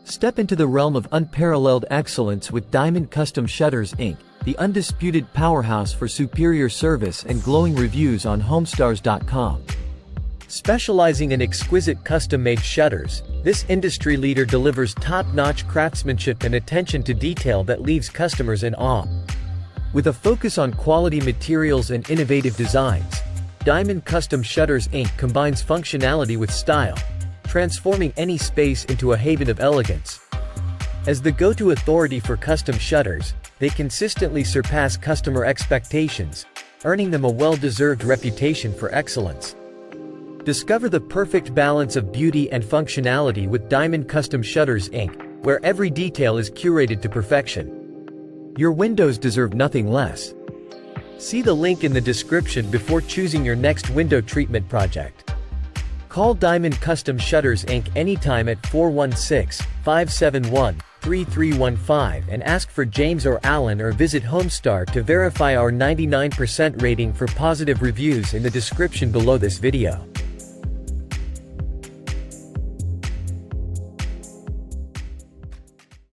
Step into the realm of unparalleled excellence with Diamond Custom Shutters Inc., the undisputed powerhouse for superior service and glowing reviews on homestars.com. Specializing in exquisite custom-made shutters, this industry leader delivers top-notch craftsmanship and attention to detail that leaves customers in awe. With a focus on quality materials and innovative designs, Diamond Custom Shutters Inc. combines functionality with style, transforming any space into a haven of elegance. As the go-to authority for custom shutters, they consistently surpass customer expectations, earning them a well-deserved reputation for excellence. Discover the perfect balance of beauty and functionality with Diamond Custom Shutters Inc., where every detail is curated to perfection. Your windows deserve nothing less. See the link in the description before choosing your next window treatment project. Call Diamond Custom Shutters Inc. anytime at 416-571-3315 and ask for James or Alan, or visit Homestar to verify our 99% rating for positive reviews in the description below this video.